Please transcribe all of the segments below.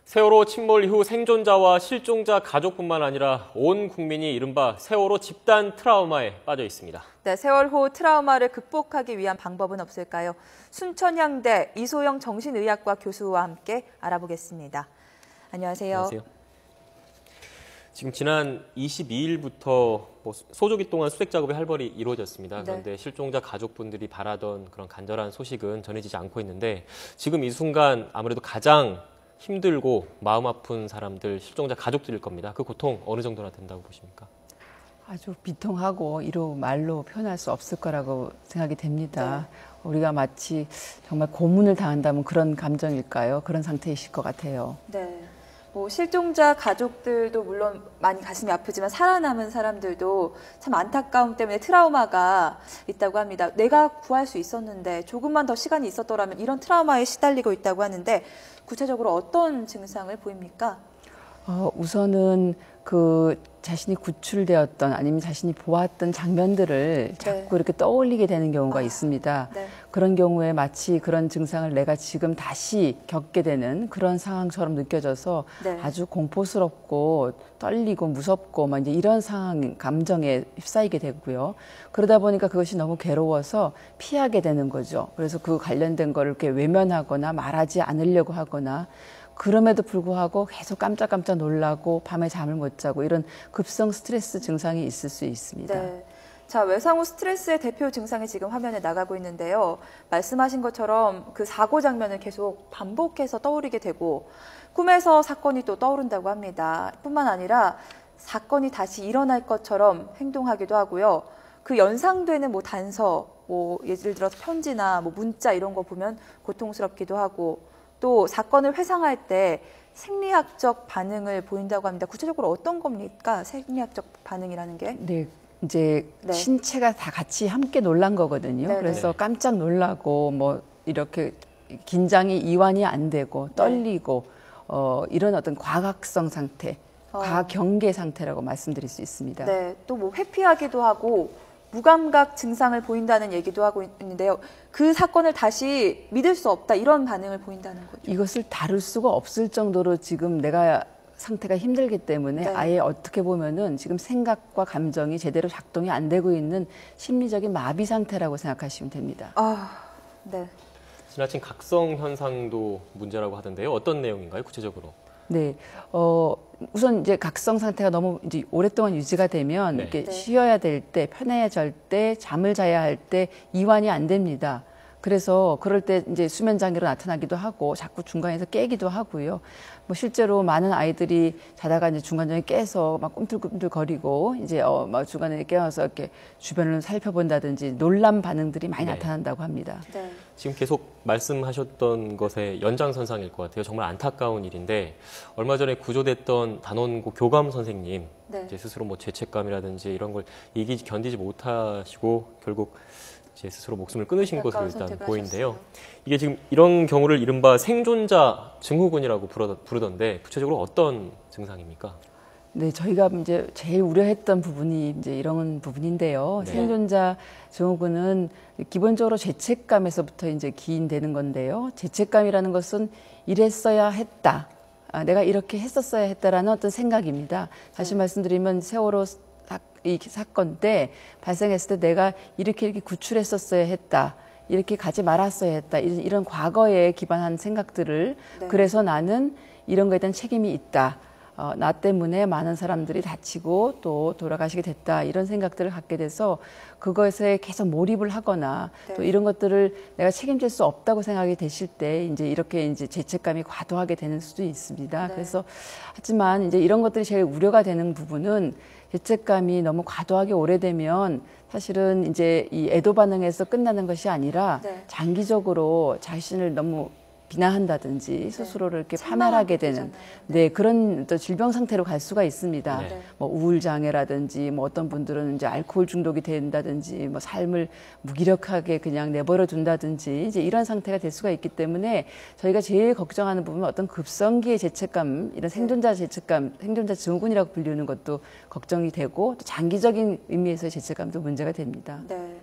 세월호 침몰 이후 생존자와 실종자 가족뿐만 아니라 온 국민이 이른바 세월호 집단 트라우마에 빠져 있습니다. 네, 세월호 트라우마를 극복하기 위한 방법은 없을까요? 순천향대 이소영 정신의학과 교수와 함께 알아보겠습니다. 안녕하세요. 안녕하세요. 지금 지난 22일부터 소조기 동안 수색 작업이 활발히 이루어졌습니다. 그런데 네. 실종자 가족분들이 바라던 그런 간절한 소식은 전해지지 않고 있는데 지금 이 순간 아무래도 가장 힘들고 마음 아픈 사람들, 실종자 가족들일 겁니다. 그 고통 어느 정도나 된다고 보십니까? 아주 비통하고 이루 말로 표현할 수 없을 거라고 생각이 됩니다. 네. 우리가 마치 정말 고문을 당한다면 그런 감정일까요? 그런 상태이실 것 같아요. 네. 실종자 가족들도 물론 많이 가슴이 아프지만 살아남은 사람들도 참 안타까움 때문에 트라우마가 있다고 합니다. 내가 구할 수 있었는데 조금만 더 시간이 있었더라면 이런 트라우마에 시달리고 있다고 하는데 구체적으로 어떤 증상을 보입니까? 우선은 자신이 구출되었던 아니면 자신이 보았던 장면들을 자꾸 이렇게 떠올리게 되는 경우가 있습니다. 네. 그런 경우에 마치 그런 증상을 내가 지금 다시 겪게 되는 그런 상황처럼 느껴져서 네. 아주 공포스럽고 떨리고 무섭고 이제 이런 감정에 휩싸이게 되고요. 그러다 보니까 그것이 너무 괴로워서 피하게 되는 거죠. 그래서 그 관련된 거를 이렇게 외면하거나 말하지 않으려고 하거나 그럼에도 불구하고 계속 깜짝깜짝 놀라고 밤에 잠을 못 자고 이런 급성 스트레스 증상이 있을 수 있습니다. 네. 자, 외상 후 스트레스의 대표 증상이 지금 화면에 나가고 있는데요. 말씀하신 것처럼 그 사고 장면을 계속 반복해서 떠오르게 되고 꿈에서 사건이 또 떠오른다고 합니다. 뿐만 아니라 사건이 다시 일어날 것처럼 행동하기도 하고요. 그 연상되는 단서, 예를 들어서 편지나 문자 이런 거 보면 고통스럽기도 하고 또 사건을 회상할 때 생리학적 반응을 보인다고 합니다. 구체적으로 어떤 겁니까? 생리학적 반응이라는 게? 네, 이제 신체가 다 같이 함께 놀란 거거든요. 네네. 그래서 깜짝 놀라고 이렇게 긴장이 이완이 안 되고 떨리고 이런 어떤 과각성 상태, 과경계 상태라고 말씀드릴 수 있습니다. 네, 또 회피하기도 하고 무감각 증상을 보인다는 얘기도 하고 있는데요. 그 사건을 다시 믿을 수 없다 이런 반응을 보인다는 거죠. 이것을 다룰 수가 없을 정도로 지금 내가 상태가 힘들기 때문에 아예 어떻게 보면은 지금 생각과 감정이 제대로 작동이 안 되고 있는 심리적인 마비 상태라고 생각하시면 됩니다. 네. 지나친 각성 현상도 문제라고 하던데요. 어떤 내용인가요, 구체적으로? 네, 우선 이제 각성 상태가 너무 이제 오랫동안 유지가 되면 이렇게 쉬어야 될 때, 편해질 때, 잠을 자야 할 때 이완이 안 됩니다. 그래서 그럴 때 이제 수면 장애로 나타나기도 하고 자꾸 중간에서 깨기도 하고요. 실제로 많은 아이들이 자다가 이제 중간중간에 깨서 막 꿈틀꿈틀 거리고 이제 막 중간에 깨어서 이렇게 주변을 살펴본다든지 놀란 반응들이 많이 나타난다고 합니다. 네. 지금 계속 말씀하셨던 것의 연장선상일 것 같아요. 정말 안타까운 일인데 얼마 전에 구조됐던 단원고 교감 선생님 이제 스스로 죄책감이라든지 이런 걸 견디지 못하시고 결국 제 스스로 목숨을 끊으신 것으로 일단 보이는데요. 이게 지금 이런 경우를 이른바 생존자 증후군이라고 부르던데 구체적으로 어떤 증상입니까? 네, 저희가 이제 제일 우려했던 부분이 이제 이런 부분인데요. 생존자 증후군은 기본적으로 죄책감에서부터 이제 기인되는 건데요. 죄책감이라는 것은 이랬어야 했다. 내가 이렇게 했었어야 했다라는 어떤 생각입니다. 다시 말씀드리면 세월호 이 사건 때 발생했을 때 내가 이렇게 구출했었어야 했다. 이렇게 가지 말았어야 했다. 이런 과거에 기반한 생각들을 그래서 나는 이런 거에 대한 책임이 있다. 나 때문에 많은 사람들이 다치고 또 돌아가시게 됐다. 이런 생각들을 갖게 돼서 그것에 계속 몰입을 하거나 또 이런 것들을 내가 책임질 수 없다고 생각이 되실 때 이렇게 죄책감이 과도하게 되는 수도 있습니다. 그래서 하지만 이제 이런 것들이 제일 우려가 되는 부분은 죄책감이 너무 과도하게 오래되면 사실은 이제 이 애도 반응에서 끝나는 것이 아니라 장기적으로 자신을 너무 비난한다든지 스스로를 이렇게 파멸하게 되는 그런 또 질병 상태로 갈 수가 있습니다. 우울장애라든지 어떤 분들은 이제 알코올 중독이 된다든지 삶을 무기력하게 그냥 내버려 둔다든지 이제 이런 상태가 될 수가 있기 때문에 저희가 제일 걱정하는 부분은 어떤 급성기의 죄책감, 이런 생존자 죄책감, 생존자 증후군이라고 불리는 것도 걱정이 되고 또 장기적인 의미에서의 죄책감도 문제가 됩니다. 네.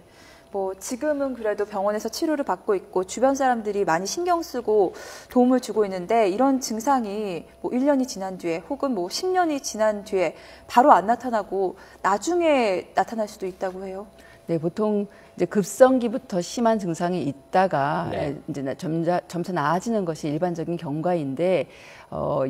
뭐 지금은 그래도 병원에서 치료를 받고 있고 주변 사람들이 많이 신경 쓰고 도움을 주고 있는데 이런 증상이 뭐 1년이 지난 뒤에 혹은 뭐 10년이 지난 뒤에 바로 안 나타나고 나중에 나타날 수도 있다고 해요. 네, 보통 이제 급성기부터 심한 증상이 있다가 이제 점차 나아지는 것이 일반적인 경과인데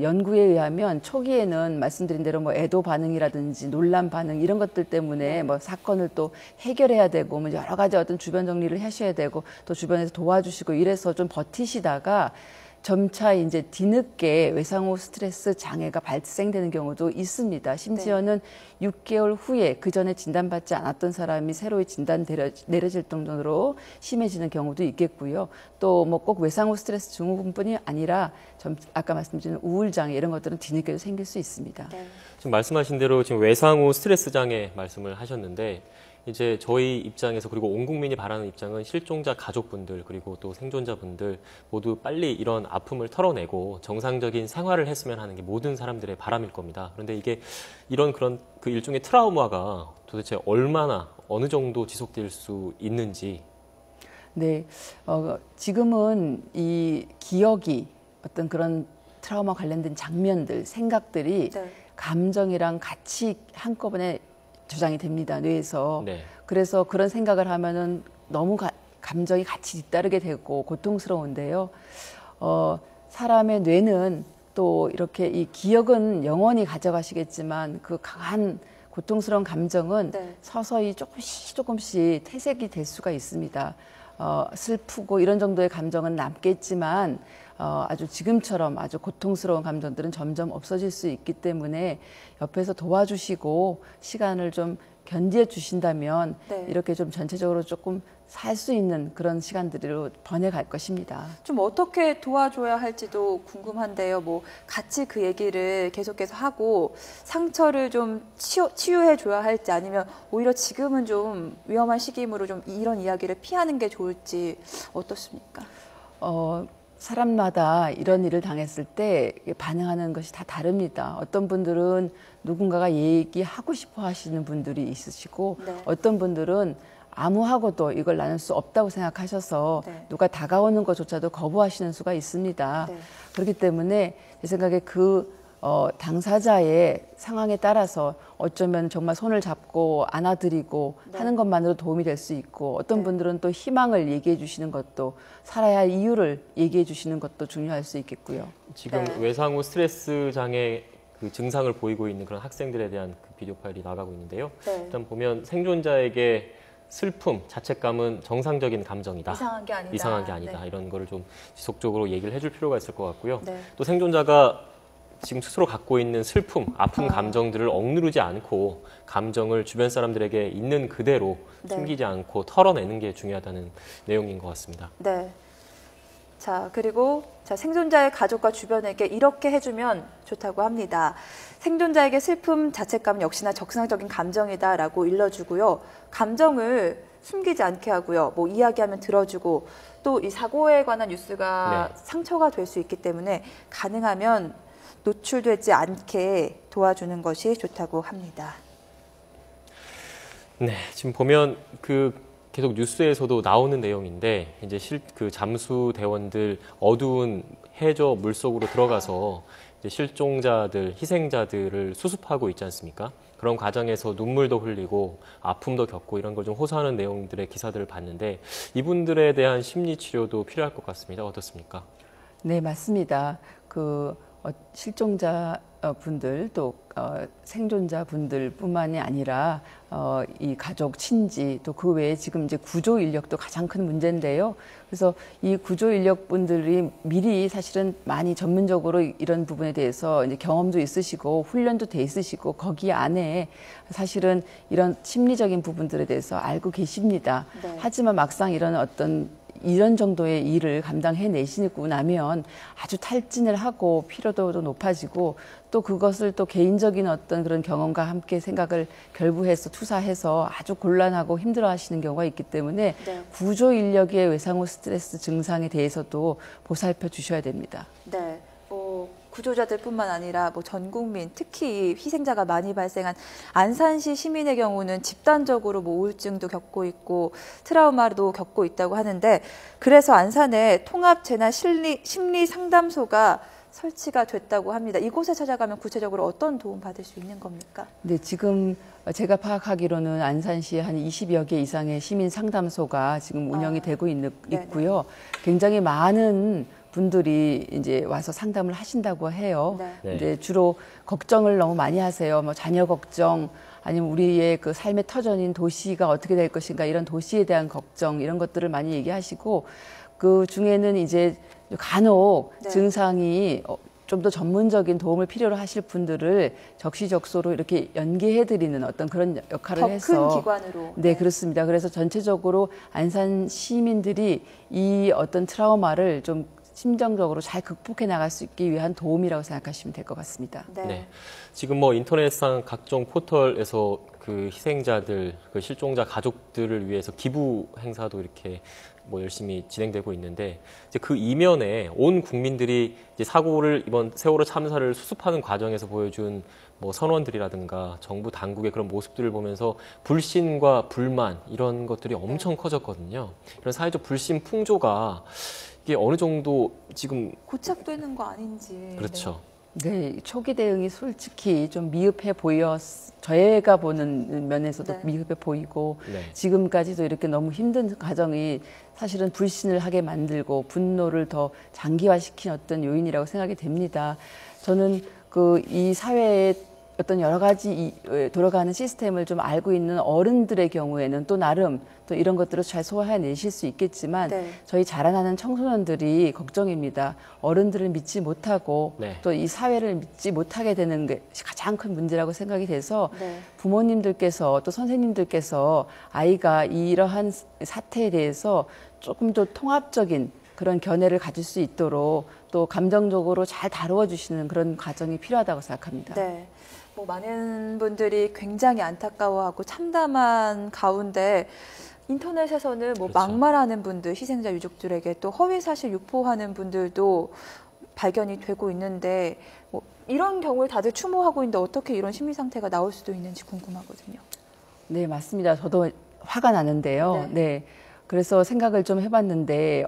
연구에 의하면 초기에는 말씀드린 대로 뭐 애도 반응이라든지 논란 반응 이런 것들 때문에 뭐 사건을 또 해결해야 되고 뭐 여러 가지 어떤 주변 정리를 하셔야 되고 또 주변에서 도와주시고 이래서 좀 버티시다가 점차 이제 뒤늦게 외상후 스트레스 장애가 발생되는 경우도 있습니다. 심지어는 6개월 후에 그 전에 진단받지 않았던 사람이 새로이 진단 내려질 정도로 심해지는 경우도 있겠고요. 또 뭐 꼭 외상후 스트레스 증후군뿐이 아니라 아까 말씀드린 우울장애 이런 것들은 뒤늦게도 생길 수 있습니다. 네. 지금 말씀하신 대로 지금 외상후 스트레스 장애 말씀을 하셨는데 이제 저희 입장에서 그리고 온 국민이 바라는 입장은 실종자 가족분들 그리고 또 생존자분들 모두 빨리 이런 아픔을 털어내고 정상적인 생활을 했으면 하는 게 모든 사람들의 바람일 겁니다. 그런데 이게 이런 그런 그 일종의 트라우마가 도대체 얼마나 어느 정도 지속될 수 있는지. 네, 지금은 이 기억이 어떤 그런 트라우마 관련된 장면들, 생각들이 감정이랑 같이 한꺼번에 저장이 됩니다, 뇌에서. 그래서 그런 생각을 하면은 너무 감정이 같이 뒤따르게 되고 고통스러운데요. 사람의 뇌는 또 이렇게 이 기억은 영원히 가져가시겠지만 그 강한 고통스러운 감정은 서서히 조금씩 퇴색이 될 수가 있습니다. 슬프고 이런 정도의 감정은 남겠지만 아주 지금처럼 아주 고통스러운 감정들은 점점 없어질 수 있기 때문에 옆에서 도와주시고 시간을 좀 견디해 주신다면 이렇게 좀 전체적으로 조금 살 수 있는 그런 시간들로 번해갈 것입니다. 좀 어떻게 도와줘야 할지도 궁금한데요. 뭐 같이 그 얘기를 계속해서 하고 상처를 좀 치유해 줘야 할지 아니면 오히려 지금은 좀 위험한 시기이므로 좀 이런 이야기를 피하는 게 좋을지 어떻습니까? 사람마다 이런 일을 당했을 때 반응하는 것이 다 다릅니다. 어떤 분들은 누군가가 얘기하고 싶어 하시는 분들이 있으시고 어떤 분들은 아무하고도 이걸 나눌 수 없다고 생각하셔서 누가 다가오는 것조차도 거부하시는 수가 있습니다. 그렇기 때문에 제 생각에 당사자의 상황에 따라서 어쩌면 정말 손을 잡고 안아드리고 하는 것만으로 도움이 될 수 있고 어떤 분들은 또 희망을 얘기해 주시는 것도 살아야 할 이유를 얘기해 주시는 것도 중요할 수 있겠고요. 지금 외상후 스트레스 장애 그 증상을 보이고 있는 그런 학생들에 대한 그 비디오 파일이 나가고 있는데요. 일단 보면 생존자에게 슬픔, 자책감은 정상적인 감정이다. 이상한 게 아니다. 이런 거를 좀 지속적으로 얘기를 해줄 필요가 있을 것 같고요. 또 생존자가 지금 스스로 갖고 있는 슬픔, 아픈 감정들을 억누르지 않고 감정을 주변 사람들에게 있는 그대로 숨기지 않고 털어내는 게 중요하다는 내용인 것 같습니다. 자, 그리고 생존자의 가족과 주변에게 이렇게 해주면 좋다고 합니다. 생존자에게 슬픔, 자책감은 역시나 정상적인 감정이다라고 일러주고요. 감정을 숨기지 않게 하고요. 뭐 이야기하면 들어주고 또 이 사고에 관한 뉴스가 상처가 될 수 있기 때문에 가능하면 노출되지 않게 도와주는 것이 좋다고 합니다. 네, 지금 보면 계속 뉴스에서도 나오는 내용인데 이제 그 잠수 대원들 어두운 해저 물속으로 들어가서 이제 실종자들, 희생자들을 수습하고 있지 않습니까? 그런 과정에서 눈물도 흘리고 아픔도 겪고 이런 걸 좀 호소하는 내용들의 기사들을 봤는데 이분들에 대한 심리 치료도 필요할 것 같습니다. 어떻습니까? 네, 맞습니다. 실종자 분들 또 생존자 분들뿐만이 아니라 이 가족, 친지 또 그 외에 지금 이제 구조 인력도 가장 큰 문제인데요. 그래서 이 구조 인력 분들이 미리 사실은 많이 전문적으로 이런 부분에 대해서 이제 경험도 있으시고 훈련도 돼 있으시고 거기 안에 사실은 이런 심리적인 부분들에 대해서 알고 계십니다. 하지만 막상 이런 정도의 일을 감당해내시고 나면 아주 탈진을 하고 피로도도 높아지고 또 그것을 또 개인적인 어떤 그런 경험과 함께 생각을 결부해서 투사해서 아주 곤란하고 힘들어 하시는 경우가 있기 때문에 구조 인력의 외상후 스트레스 증상에 대해서도 보살펴 주셔야 됩니다. 구조자들뿐만 아니라 뭐 전 국민, 특히 이 희생자가 많이 발생한 안산시 시민의 경우는 집단적으로 뭐 우울증도 겪고 있고 트라우마도 겪고 있다고 하는데, 그래서 안산에 통합 재난 심리 상담소가 설치가 됐다고 합니다. 이곳에 찾아가면 구체적으로 어떤 도움 받을 수 있는 겁니까? 네, 지금 제가 파악하기로는 안산시에 한 20여 개 이상의 시민 상담소가 지금 운영이 되고 있고요. 굉장히 많은 분들이 이제 와서 상담을 하신다고 해요. 네. 이제 주로 걱정을 너무 많이 하세요. 뭐 자녀 걱정, 아니면 우리의 그 삶의 터전인 도시가 어떻게 될 것인가, 이런 도시에 대한 걱정, 이런 것들을 많이 얘기하시고, 그 중에는 이제 간혹 증상이 좀 더 전문적인 도움을 필요로 하실 분들을 적시적소로 이렇게 연계해드리는 어떤 그런 역할을 해서 더 큰 기관으로. 네, 그렇습니다. 그래서 전체적으로 안산 시민들이 이 어떤 트라우마를 좀 심정적으로 잘 극복해 나갈 수 있기 위한 도움이라고 생각하시면 될 것 같습니다. 네. 지금 뭐 인터넷상 각종 포털에서 그 희생자들, 그 실종자 가족들을 위해서 기부 행사도 이렇게 뭐 열심히 진행되고 있는데, 이제 그 이면에 온 국민들이 이제 사고를, 이번 세월호 참사를 수습하는 과정에서 보여준 뭐 선원들이라든가 정부 당국의 그런 모습들을 보면서 불신과 불만, 이런 것들이 엄청 커졌거든요. 이런 사회적 불신 풍조가 이게 어느 정도 지금 고착되는 거 아닌지. 그렇죠. 네, 초기 대응이 솔직히 좀 미흡해 저희가 보는 면에서도 미흡해 보이고, 지금까지도 이렇게 너무 힘든 과정이 사실은 불신을 하게 만들고 분노를 더 장기화시킨 어떤 요인이라고 생각이 됩니다. 저는 이 사회의 어떤 여러 가지 돌아가는 시스템을 좀 알고 있는 어른들의 경우에는 또 나름 또 이런 것들을 잘 소화해내실 수 있겠지만, 저희 자라나는 청소년들이 걱정입니다. 어른들을 믿지 못하고 또 이 사회를 믿지 못하게 되는 게 가장 큰 문제라고 생각이 돼서 부모님들께서 또 선생님들께서 아이가 이러한 사태에 대해서 조금 더 통합적인 그런 견해를 가질 수 있도록 또 감정적으로 잘 다루어 주시는 그런 과정이 필요하다고 생각합니다. 네. 뭐 많은 분들이 굉장히 안타까워하고 참담한 가운데 인터넷에서는 뭐 막말하는 분들, 희생자 유족들에게 또 허위사실 유포하는 분들도 발견이 되고 있는데, 뭐 이런 경우에 다들 추모하고 있는데 어떻게 이런 심리 상태가 나올 수도 있는지 궁금하거든요. 네, 맞습니다. 저도 화가 나는데요. 네. 그래서 생각을 좀 해봤는데,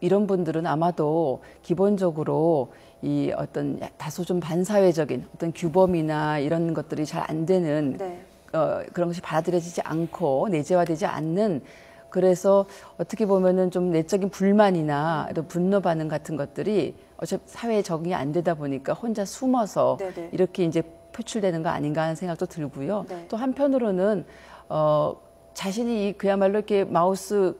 이런 분들은 아마도 기본적으로 이 어떤 다소 좀 반사회적인 어떤 규범이나 이런 것들이 잘 안 되는 그런 것이 받아들여지지 않고 내재화되지 않는, 그래서 어떻게 보면은 좀 내적인 불만이나 또 분노 반응 같은 것들이 어차피 사회에 적응이 안 되다 보니까 혼자 숨어서 이렇게 이제 표출되는 거 아닌가 하는 생각도 들고요. 또 한편으로는 자신이 그야말로 이렇게 마우스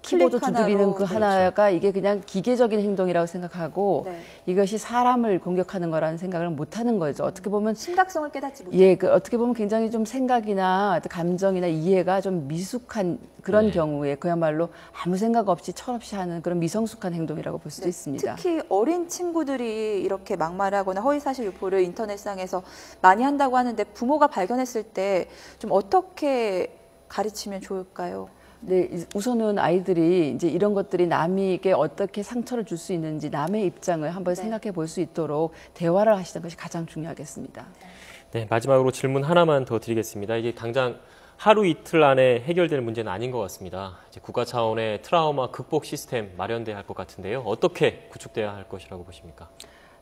키보드 두드리는 그 하나가 이게 그냥 기계적인 행동이라고 생각하고 이것이 사람을 공격하는 거라는 생각을 못 하는 거죠. 어떻게 보면 심각성을 깨닫지 못하고. 예, 어떻게 보면 굉장히 좀 생각이나 감정이나 이해가 좀 미숙한 그런 경우에 그야말로 아무 생각 없이 철없이 하는 그런 미성숙한 행동이라고 볼 수도 있습니다. 특히 어린 친구들이 이렇게 막말하거나 허위사실 유포를 인터넷상에서 많이 한다고 하는데, 부모가 발견했을 때 좀 어떻게 가르치면 좋을까요? 네, 우선은 아이들이 이제 이런 것들이 남에게 어떻게 상처를 줄 수 있는지 남의 입장을 한번 생각해 볼 수 있도록 대화를 하시는 것이 가장 중요하겠습니다. 네, 마지막으로 질문 하나만 더 드리겠습니다. 이게 당장 하루 이틀 안에 해결될 문제는 아닌 것 같습니다. 이제 국가 차원의 트라우마 극복 시스템 마련돼야 할 것 같은데요. 어떻게 구축돼야 할 것이라고 보십니까?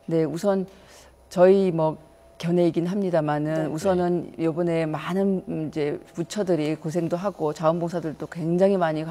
네, 우선 저희 견해이긴 합니다만은 우선은 이번에 많은 이제 부처들이 고생도 하고 자원봉사들도 굉장히 많이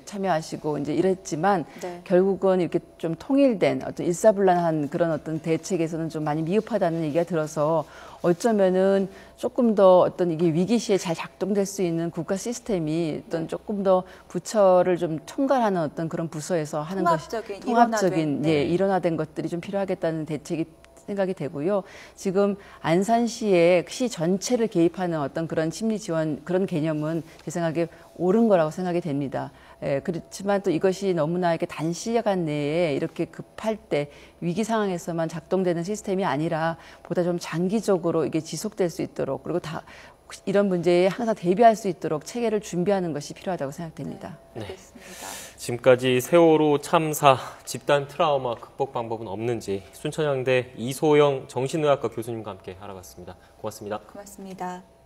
참여하시고 이제 이랬지만 결국은 이렇게 좀 통일된 어떤 일사불란한 그런 어떤 대책에서는 좀 많이 미흡하다는 얘기가 들어서, 어쩌면은 조금 더 어떤 이게 위기 시에 잘 작동될 수 있는 국가 시스템이 어떤 조금 더 부처를 좀 총괄하는 어떤 그런 부서에서 하는 것이 통합적인 일원화된 것들이 좀 필요하겠다는 대책이 생각이 되고요. 지금 안산시의 시 전체를 개입하는 어떤 그런 심리 지원 그런 개념은 제 생각에 옳은 거라고 생각이 됩니다. 그렇지만 또 이것이 너무나 이렇게 단시간 내에 이렇게 급할 때 위기 상황에서만 작동되는 시스템이 아니라 보다 좀 장기적으로 이게 지속될 수 있도록, 그리고 이런 문제에 항상 대비할 수 있도록 체계를 준비하는 것이 필요하다고 생각됩니다. 네, 알겠습니다. 지금까지 세월호 참사 집단 트라우마 극복 방법은 없는지 순천향대 이소영 정신의학과 교수님과 함께 알아봤습니다. 고맙습니다. 고맙습니다.